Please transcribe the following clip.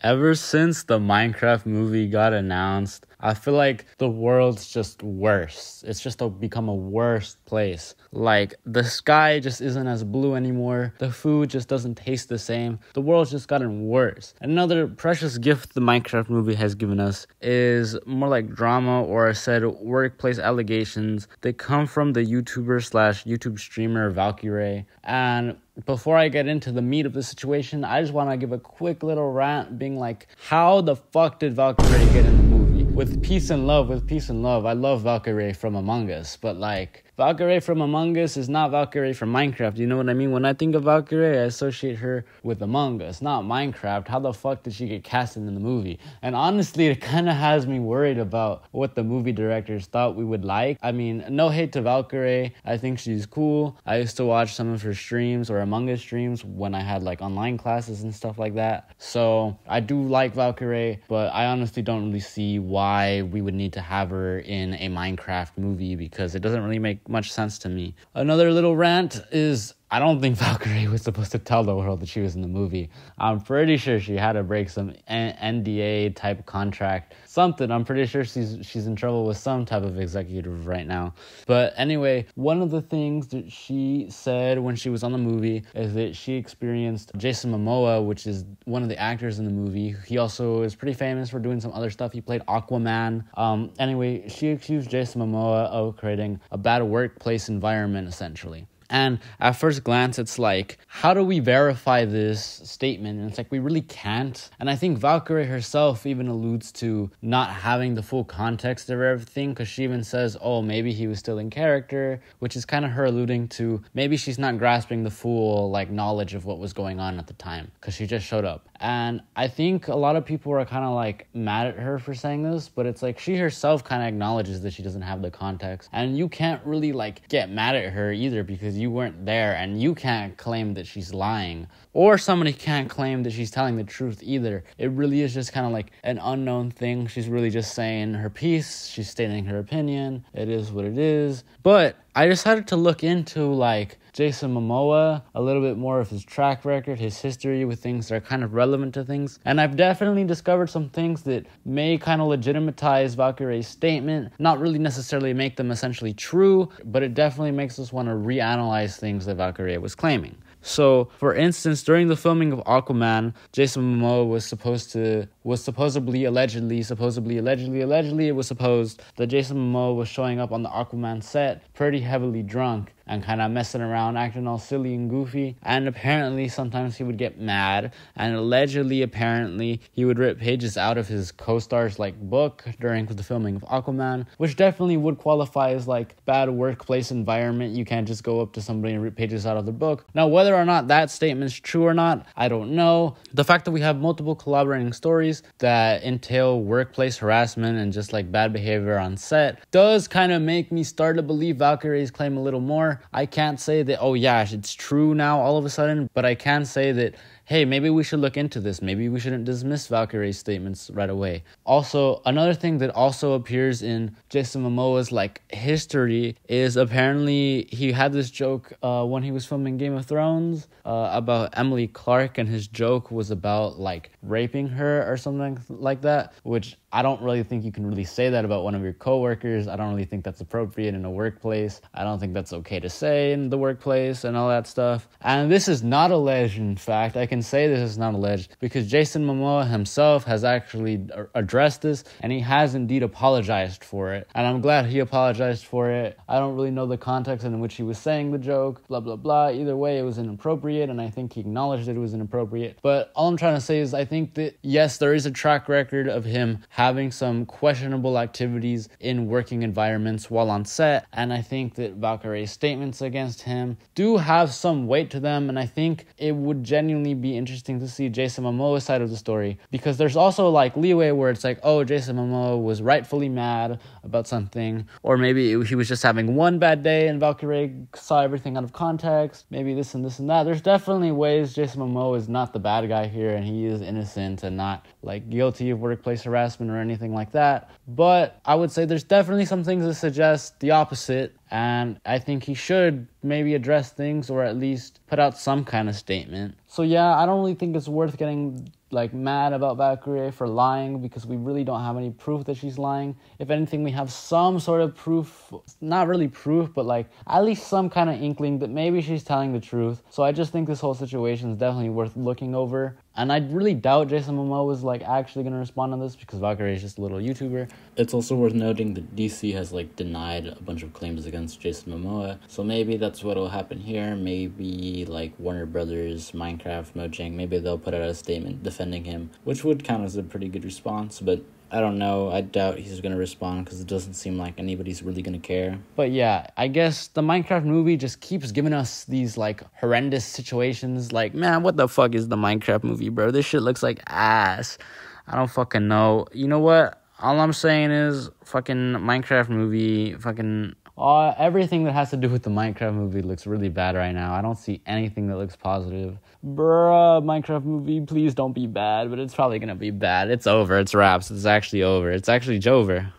Ever since the Minecraft movie got announced, I feel like the world's just worse. It's just become a worse place. Like, the sky just isn't as blue anymore. The food just doesn't taste the same. The world's just gotten worse. Another precious gift the Minecraft movie has given us is more like drama, or said workplace allegations. They come from the YouTuber slash YouTube streamer Valkyrae. And before I get into the meat of the situation, I just want to give a quick little rant being like, how the fuck did Valkyrae get in the movie? With peace and love. I love Valkyrae from Among Us, but like, Valkyrae from Among Us is not Valkyrae from Minecraft. You know what I mean? When I think of Valkyrae, I associate her with Among Us, not Minecraft. How the fuck did she get casted in the movie? And honestly, it kind of has me worried about what the movie directors thought we would like. I mean, no hate to Valkyrae. I think she's cool. I used to watch some of her streams or Among Us streams when I had like online classes and stuff like that. So I do like Valkyrae, but I honestly don't really see why we would need to have her in a Minecraft movie, because it doesn't really make much sense to me. Another little rant is, I don't think Valkyrae was supposed to tell the world that she was in the movie. I'm pretty sure she had to break some NDA type contract. Something. I'm pretty sure she's in trouble with some type of executive right now. But anyway, one of the things that she said when she was on the movie is that she experienced Jason Momoa, which is one of the actors in the movie. He also is pretty famous for doing some other stuff. He played Aquaman. Anyway, she accused Jason Momoa of creating a bad workplace environment, essentially. And at first glance, it's like, how do we verify this statement? And it's like, we really can't. And I think Valkyrae herself even alludes to not having the full context of everything, because she even says, oh, maybe he was still in character, which is kind of her alluding to maybe she's not grasping the full like knowledge of what was going on at the time, because she just showed up. And I think a lot of people are kind of like mad at her for saying this, but it's like she herself kind of acknowledges that she doesn't have the context. And you can't really like get mad at her either, because you weren't there, and you can't claim that she's lying, or somebody can't claim that she's telling the truth either. It really is just kind of like an unknown thing. She's really just saying her piece. She's stating her opinion. It is what it is. But I decided to look into like Jason Momoa, a little bit more of his track record, his history with things that are kind of relevant to things. And I've definitely discovered some things that may kind of legitimatize Valkyrae's statement, not really necessarily make them essentially true, but it definitely makes us want to reanalyze things that Valkyrae was claiming. So, for instance, during the filming of Aquaman, Jason Momoa was supposedly, allegedly, it was supposed that Jason Momoa was showing up on the Aquaman set pretty heavily drunk and kind of messing around, acting all silly and goofy. And apparently, sometimes he would get mad, and apparently, he would rip pages out of his co-star's like book during the filming of Aquaman, which definitely would qualify as like bad workplace environment. You can't just go up to somebody and rip pages out of their book. Now, whether or not that statement's true or not, I don't know. The fact that we have multiple collaborating stories that entail workplace harassment and just like bad behavior on set does kind of make me start to believe Valkyrae's claim a little more. I can't say that, oh yeah, it's true now all of a sudden, but I can say that, hey, maybe we should look into this. Maybe we shouldn't dismiss Valkyrae's statements right away. Also, another thing that also appears in Jason Momoa's like history is apparently he had this joke when he was filming Game of Thrones about Emily Clark, and his joke was about like raping her or something like that, which I don't really think you can really say that about one of your coworkers. I don't really think that's appropriate in a workplace. I don't think that's okay to say in the workplace and all that stuff. And this is not alleged, in fact. I can say this is not alleged because Jason Momoa himself has actually addressed this, and he has indeed apologized for it. And I'm glad he apologized for it. I don't really know the context in which he was saying the joke, blah, blah, blah. Either way, it was inappropriate, and I think he acknowledged that it was inappropriate. But all I'm trying to say is I think that, yes, there is a track record of him having some questionable activities in working environments while on set, and I think that Valkyrae's statements against him do have some weight to them, and I think it would genuinely be interesting to see Jason Momoa's side of the story, because there's also like leeway where it's like, oh, Jason Momoa was rightfully mad about something, or maybe he was just having one bad day and Valkyrae saw everything out of context, maybe this and that. There's definitely ways Jason Momoa is not the bad guy here, and he is innocent and not like guilty of workplace harassment or anything like that. But I would say there's definitely some things that suggest the opposite, and I think he should maybe address things or at least put out some kind of statement. So yeah, I don't really think it's worth getting like mad about Valkyrae for lying because we really don't have any proof that she's lying. If anything, we have some sort of proof, not really proof, but like at least some kind of inkling that maybe she's telling the truth. So I just think this whole situation is definitely worth looking over. And I really doubt Jason Momoa was like actually going to respond on this because Valkyrae is just a little YouTuber. It's also worth noting that DC has like denied a bunch of claims against Jason Momoa. So maybe that's what will happen here. Maybe like Warner Brothers, Minecraft, Mojang, maybe they'll put out a statement defending him, which would count as a pretty good response. But I don't know. I doubt he's going to respond because it doesn't seem like anybody's really going to care. But yeah, I guess the Minecraft movie just keeps giving us these like horrendous situations. Like, man, what the fuck is the Minecraft movie, bro? This shit looks like ass. I don't fucking know. You know what? All I'm saying is fucking Minecraft movie, fucking... everything that has to do with the Minecraft movie looks really bad right now. I don't see anything that looks positive. Bruh, Minecraft movie, please don't be bad, but it's probably gonna be bad. It's over. It's wraps. It's actually over. It's actually Jover.